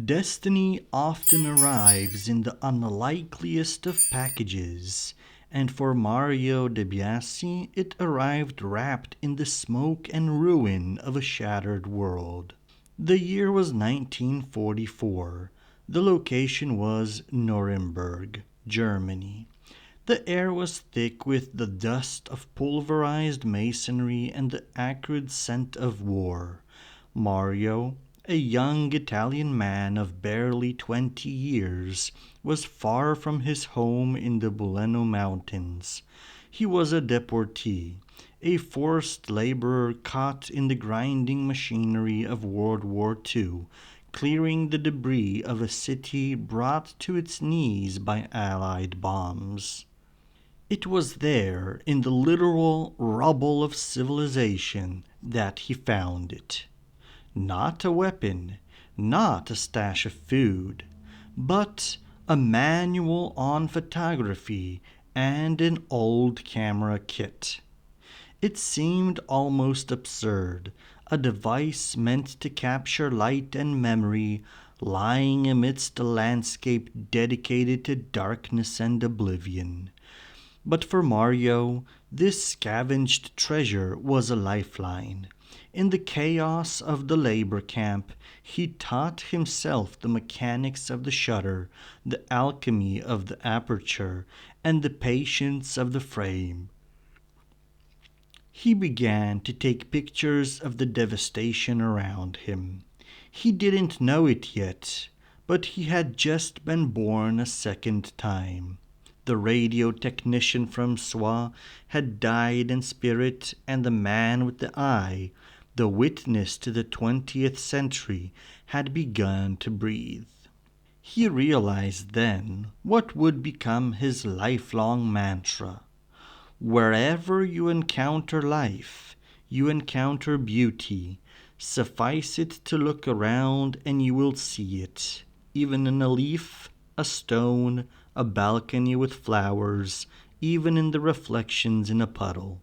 Destiny often arrives in the unlikeliest of packages, and for Mario de Biasi it arrived wrapped in the smoke and ruin of a shattered world. The year was 1944. The location was Nuremberg, Germany. The air was thick with the dust of pulverized masonry and the acrid scent of war. Mario, a young Italian man of barely 20 years, was far from his home in the Buleno Mountains. He was a deportee, a forced laborer caught in the grinding machinery of World War II, clearing the debris of a city brought to its knees by Allied bombs. It was there, in the literal rubble of civilization, that he found it. Not a weapon, not a stash of food, but a manual on photography and an old camera kit. It seemed almost absurd, a device meant to capture light and memory, lying amidst a landscape dedicated to darkness and oblivion. But for Mario, this scavenged treasure was a lifeline. In the chaos of the labor camp, he taught himself the mechanics of the shutter, the alchemy of the aperture, and the patience of the frame. He began to take pictures of the devastation around him. He didn't know it yet, but he had just been born a second time. The radio technician from Soie had died in spirit, and the man with the eye, the witness to the 20th century, had begun to breathe. He realized then what would become his lifelong mantra. Wherever you encounter life, you encounter beauty. Suffice it to look around and you will see it, even in a leaf, a stone, a balcony with flowers, even in the reflections in a puddle.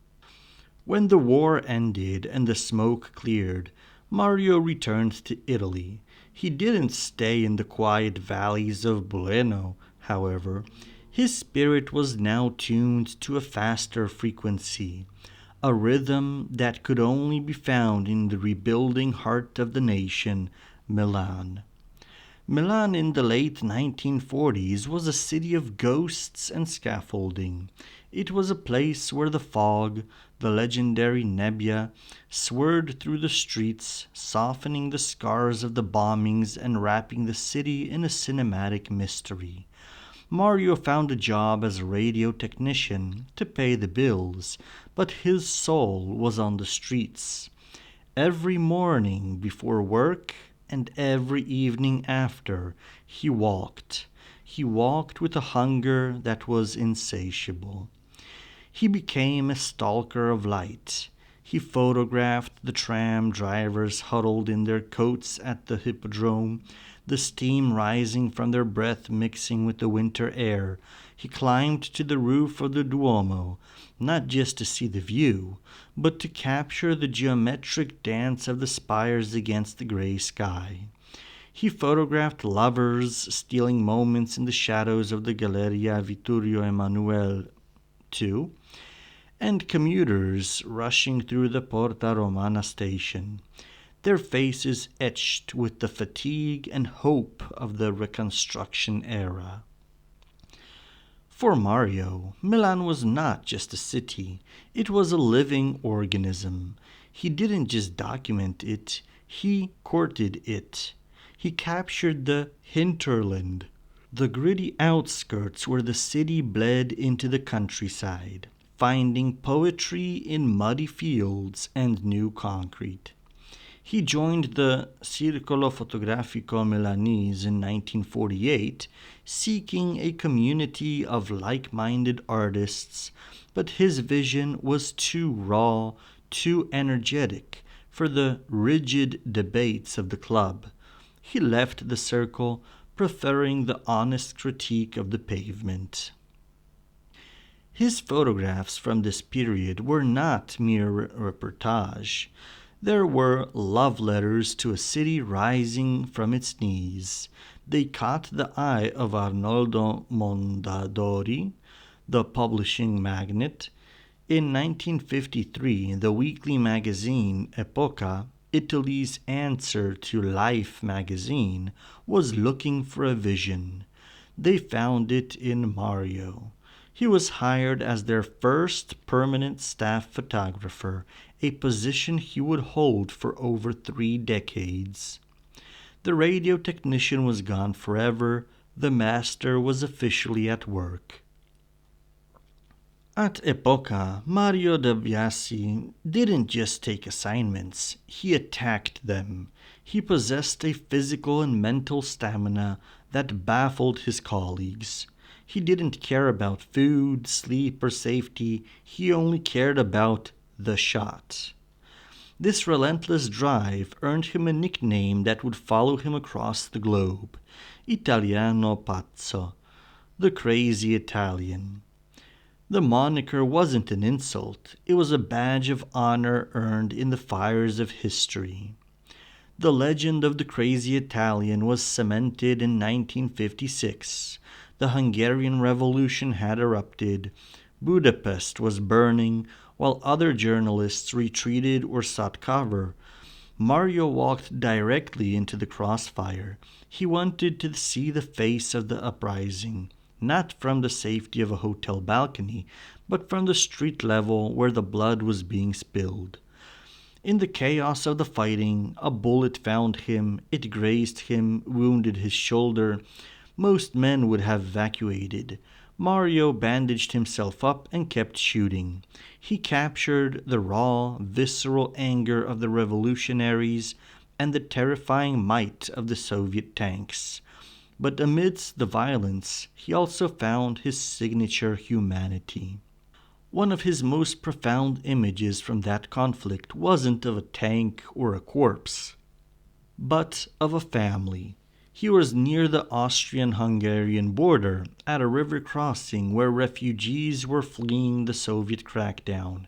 When the war ended and the smoke cleared, Mario returned to Italy. He didn't stay in the quiet valleys of Buleno, however. His spirit was now tuned to a faster frequency, a rhythm that could only be found in the rebuilding heart of the nation, Milan. Milan in the late 1940s was a city of ghosts and scaffolding. It was a place where the fog, the legendary nebbia, swirled through the streets, softening the scars of the bombings and wrapping the city in a cinematic mystery. Mario found a job as a radio technician to pay the bills, but his soul was on the streets. Every morning before work and every evening after, he walked. He walked with a hunger that was insatiable. He became a stalker of light. He photographed the tram drivers huddled in their coats at the hippodrome, the steam rising from their breath mixing with the winter air. He climbed to the roof of the Duomo, not just to see the view, but to capture the geometric dance of the spires against the gray sky. He photographed lovers stealing moments in the shadows of the Galleria Vittorio Emanuele II, and commuters rushing through the Porta Romana station, their faces etched with the fatigue and hope of the Reconstruction era. For Mario, Milan was not just a city, it was a living organism. He didn't just document it, he courted it. He captured the hinterland, the gritty outskirts where the city bled into the countryside, finding poetry in muddy fields and new concrete. He joined the Circolo Fotografico Milanese in 1948, seeking a community of like-minded artists, but his vision was too raw, too energetic for the rigid debates of the club. He left the circle, preferring the honest critique of the pavement. His photographs from this period were not mere reportage. There were love letters to a city rising from its knees. They caught the eye of Arnoldo Mondadori, the publishing magnate. In 1953, the weekly magazine Epoca, Italy's answer to Life magazine, was looking for a vision. They found it in Mario. He was hired as their first permanent staff photographer, a position he would hold for over 3 decades. The radio technician was gone forever. The master was officially at work. At Epoca, Mario de Biasi didn't just take assignments, he attacked them. He possessed a physical and mental stamina that baffled his colleagues. He didn't care about food, sleep, or safety, he only cared about the shot. This relentless drive earned him a nickname that would follow him across the globe: Italiano Pazzo, the crazy Italian. The moniker wasn't an insult, it was a badge of honor earned in the fires of history. The legend of the crazy Italian was cemented in 1956. The Hungarian Revolution had erupted. Budapest was burning, while other journalists retreated or sought cover. Mario walked directly into the crossfire. He wanted to see the face of the uprising, not from the safety of a hotel balcony, but from the street level where the blood was being spilled. In the chaos of the fighting, a bullet found him, it grazed him, wounded his shoulder. Most men would have evacuated. Mario bandaged himself up and kept shooting. He captured the raw, visceral anger of the revolutionaries and the terrifying might of the Soviet tanks. But amidst the violence, he also found his signature humanity. One of his most profound images from that conflict wasn't of a tank or a corpse, but of a family. He was near the Austrian-Hungarian border, at a river crossing where refugees were fleeing the Soviet crackdown.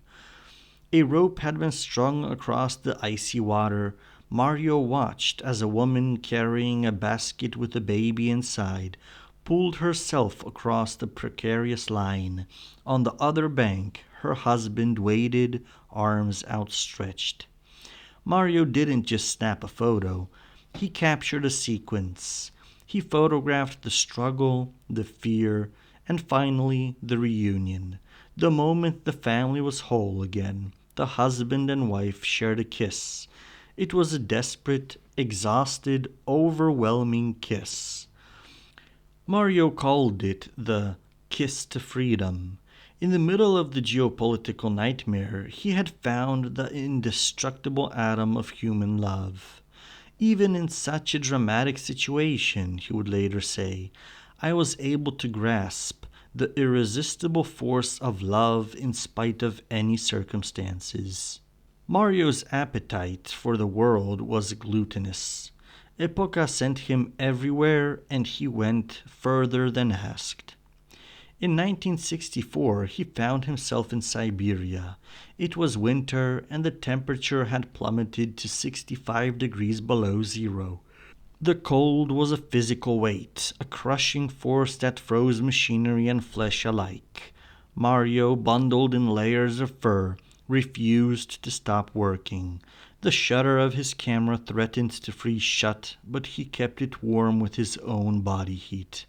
A rope had been strung across the icy water. Mario watched as a woman carrying a basket with a baby inside pulled herself across the precarious line. On the other bank, her husband waited, arms outstretched. Mario didn't just snap a photo, he captured a sequence. He photographed the struggle, the fear, and finally the reunion. The moment the family was whole again, the husband and wife shared a kiss. It was a desperate, exhausted, overwhelming kiss. Mario called it the kiss to freedom. In the middle of the geopolitical nightmare, he had found the indestructible atom of human love. Even in such a dramatic situation, he would later say, I was able to grasp the irresistible force of love in spite of any circumstances. Mario's appetite for the world was gluttonous. Epoca sent him everywhere, and he went further than asked. In 1964, he found himself in Siberia. It was winter, and the temperature had plummeted to 65 degrees below zero. The cold was a physical weight, a crushing force that froze machinery and flesh alike. Mario, bundled in layers of fur, refused to stop working. The shutter of his camera threatened to freeze shut, but he kept it warm with his own body heat.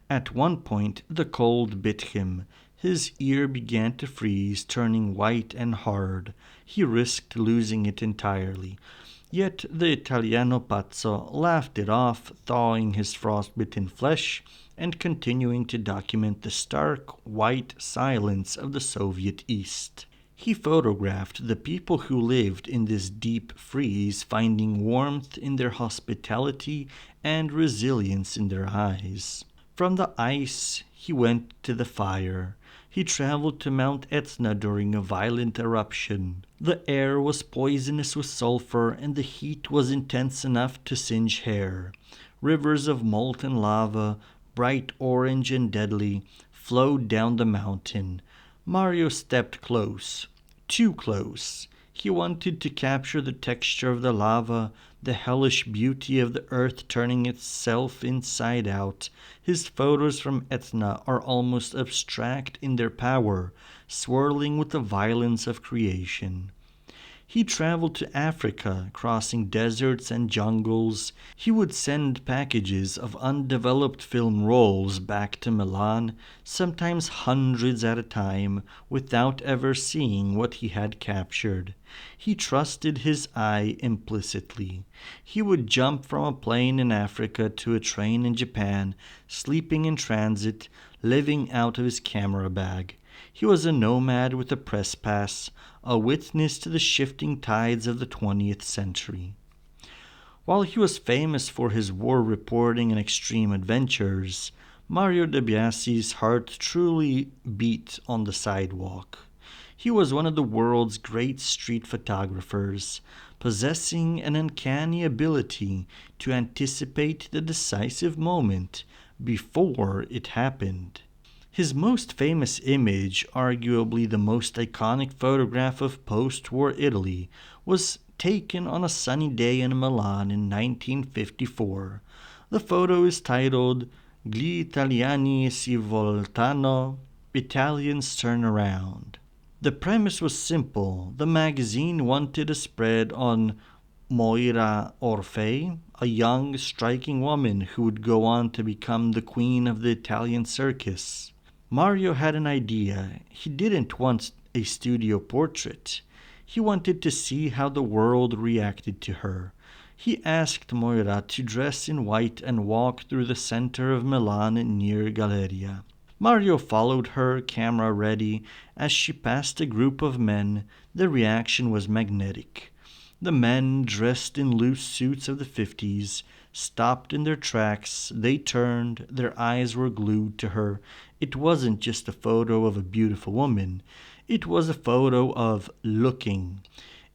At one point, the cold bit him. His ear began to freeze, turning white and hard. He risked losing it entirely. Yet the Italiano Pazzo laughed it off, thawing his frostbitten flesh and continuing to document the stark, white silence of the Soviet East. He photographed the people who lived in this deep freeze, finding warmth in their hospitality and resilience in their eyes. From the ice, he went to the fire. He traveled to Mount Etna during a violent eruption. The air was poisonous with sulfur, and the heat was intense enough to singe hair. Rivers of molten lava, bright orange and deadly, flowed down the mountain. Mario stepped close, too close. He wanted to capture the texture of the lava, the hellish beauty of the earth turning itself inside out. His photos from Etna are almost abstract in their power, swirling with the violence of creation. He traveled to Africa, crossing deserts and jungles. He would send packages of undeveloped film rolls back to Milan, sometimes hundreds at a time, without ever seeing what he had captured. He trusted his eye implicitly. He would jump from a plane in Africa to a train in Japan, sleeping in transit, living out of his camera bag. He was a nomad with a press pass, a witness to the shifting tides of the 20th century. While he was famous for his war reporting and extreme adventures, Mario de Biasi's heart truly beat on the sidewalk. He was one of the world's great street photographers, possessing an uncanny ability to anticipate the decisive moment before it happened. His most famous image, arguably the most iconic photograph of post-war Italy, was taken on a sunny day in Milan in 1954. The photo is titled Gli Italiani si voltano, Italians turn around. The premise was simple. The magazine wanted a spread on Moira Orfei, a young, striking woman who would go on to become the queen of the Italian circus. Mario had an idea. He didn't want a studio portrait. He wanted to see how the world reacted to her. He asked Moira to dress in white and walk through the center of Milan near Galleria. Mario followed her, camera ready. As she passed a group of men, the reaction was magnetic. The men, dressed in loose suits of the 50s, stopped in their tracks. They turned, their eyes were glued to her. It wasn't just a photo of a beautiful woman, it was a photo of looking.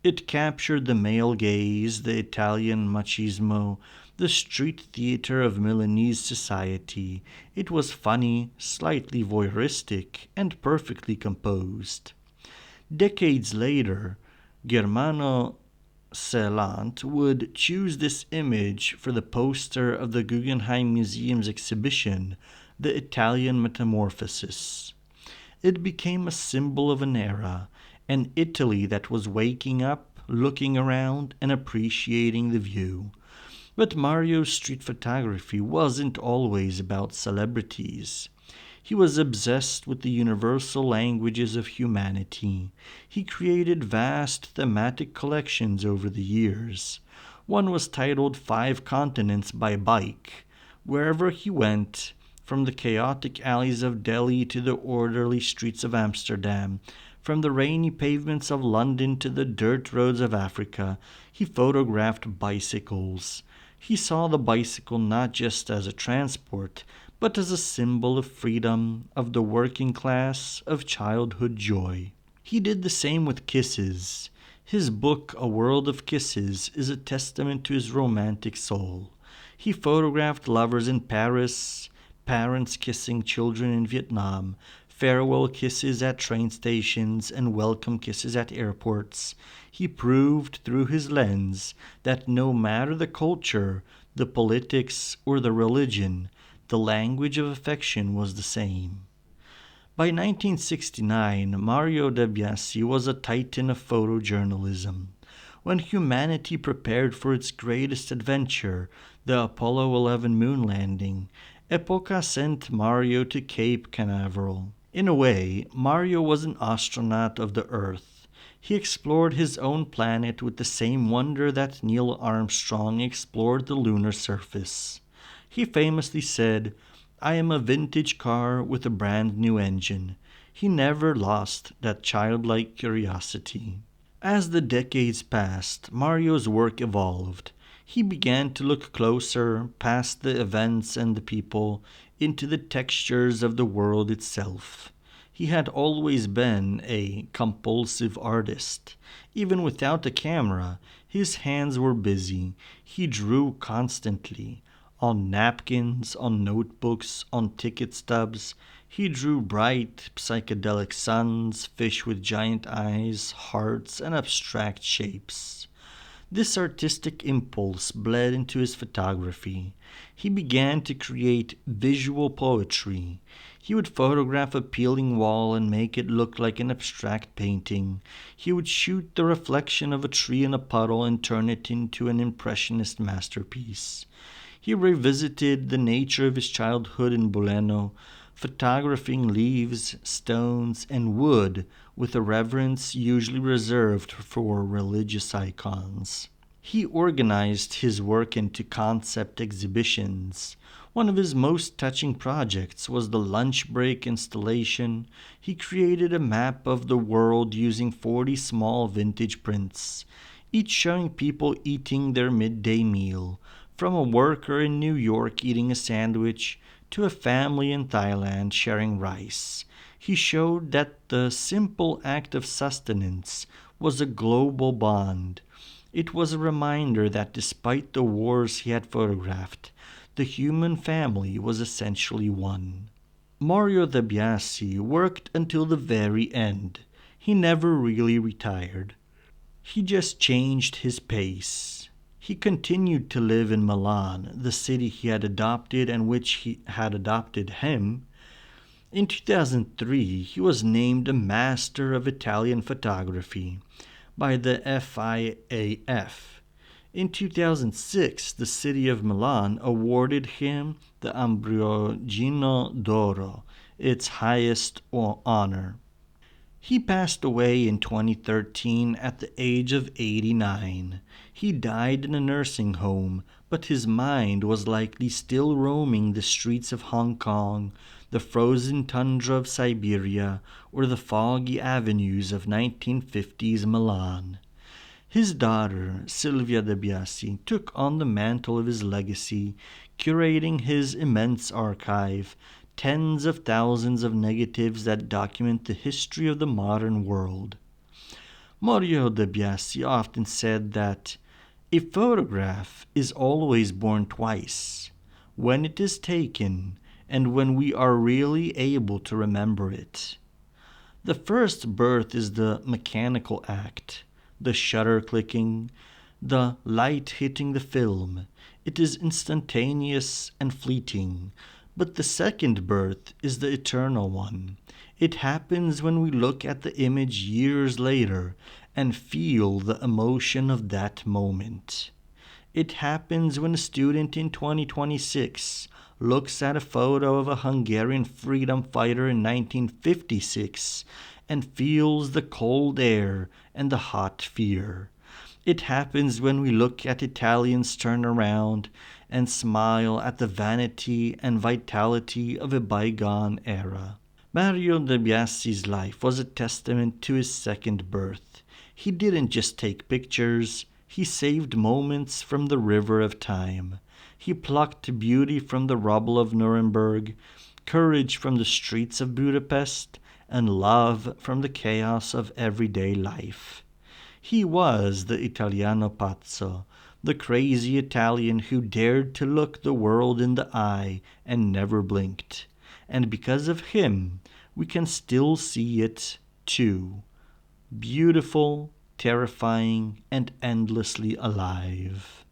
It captured the male gaze, the Italian machismo, the street theater of Milanese society. It was funny, slightly voyeuristic, and perfectly composed. Decades later, Germano Celant would choose this image for the poster of the Guggenheim Museum's exhibition, The Italian Metamorphosis. It became a symbol of an era, an Italy that was waking up, looking around, and appreciating the view. But Mario's street photography wasn't always about celebrities. He was obsessed with the universal languages of humanity. He created vast thematic collections over the years. One was titled 5 Continents by Bike. Wherever he went, from the chaotic alleys of Delhi to the orderly streets of Amsterdam, from the rainy pavements of London to the dirt roads of Africa, he photographed bicycles. He saw the bicycle not just as a transport, but as a symbol of freedom, of the working class, of childhood joy. He did the same with kisses. His book, A World of Kisses, is a testament to his romantic soul. He photographed lovers in Paris, parents kissing children in Vietnam, farewell kisses at train stations, and welcome kisses at airports. He proved through his lens that no matter the culture, the politics, or the religion, the language of affection was the same. By 1969, Mario de Biasi was a titan of photojournalism. When humanity prepared for its greatest adventure, the Apollo 11 moon landing, Epoca sent Mario to Cape Canaveral. In a way, Mario was an astronaut of the Earth. He explored his own planet with the same wonder that Neil Armstrong explored the lunar surface. He famously said, "I am a vintage car with a brand new engine." He never lost that childlike curiosity. As the decades passed, Mario's work evolved. He began to look closer, past the events and the people, into the textures of the world itself. He had always been a compulsive artist. Even without a camera, his hands were busy. He drew constantly. On napkins, on notebooks, on ticket stubs, he drew bright, psychedelic suns, fish with giant eyes, hearts, and abstract shapes. This artistic impulse bled into his photography. He began to create visual poetry. He would photograph a peeling wall and make it look like an abstract painting. He would shoot the reflection of a tree in a puddle and turn it into an impressionist masterpiece. He revisited the nature of his childhood in Boleno, photographing leaves, stones, and wood with a reverence usually reserved for religious icons. He organized his work into concept exhibitions. One of his most touching projects was the lunch break installation. He created a map of the world using 40 small vintage prints, each showing people eating their midday meal, from a worker in New York eating a sandwich to a family in Thailand sharing rice. He showed that the simple act of sustenance was a global bond. It was a reminder that despite the wars he had photographed, the human family was essentially one. Mario de Biasi worked until the very end. He never really retired. He just changed his pace. He continued to live in Milan, the city he had adopted and which he had adopted him. In 2003, he was named a Master of Italian Photography by the FIAF. In 2006, the city of Milan awarded him the Ambrogino d'Oro, its highest honor. He passed away in 2013 at the age of 89. He died in a nursing home, but his mind was likely still roaming the streets of Hong Kong, the frozen tundra of Siberia, or the foggy avenues of 1950s Milan. His daughter, Silvia de Biasi, took on the mantle of his legacy, curating his immense archive, tens of thousands of negatives that document the history of the modern world. Mario de Biasi often said that a photograph is always born twice, when it is taken and when we are really able to remember it. The first birth is the mechanical act, the shutter clicking, the light hitting the film. It is instantaneous and fleeting. But the second birth is the eternal one. It happens when we look at the image years later and feel the emotion of that moment. It happens when a student in 2026 looks at a photo of a Hungarian freedom fighter in 1956 and feels the cold air and the hot fear. It happens when we look at Italians turn around and smile at the vanity and vitality of a bygone era. Mario de Biasi's life was a testament to his second birth. He didn't just take pictures, he saved moments from the river of time. He plucked beauty from the rubble of Nuremberg, courage from the streets of Budapest, and love from the chaos of everyday life. He was the Italiano pazzo, the crazy Italian who dared to look the world in the eye and never blinked. And because of him, we can still see it too. Beautiful, terrifying, and endlessly alive.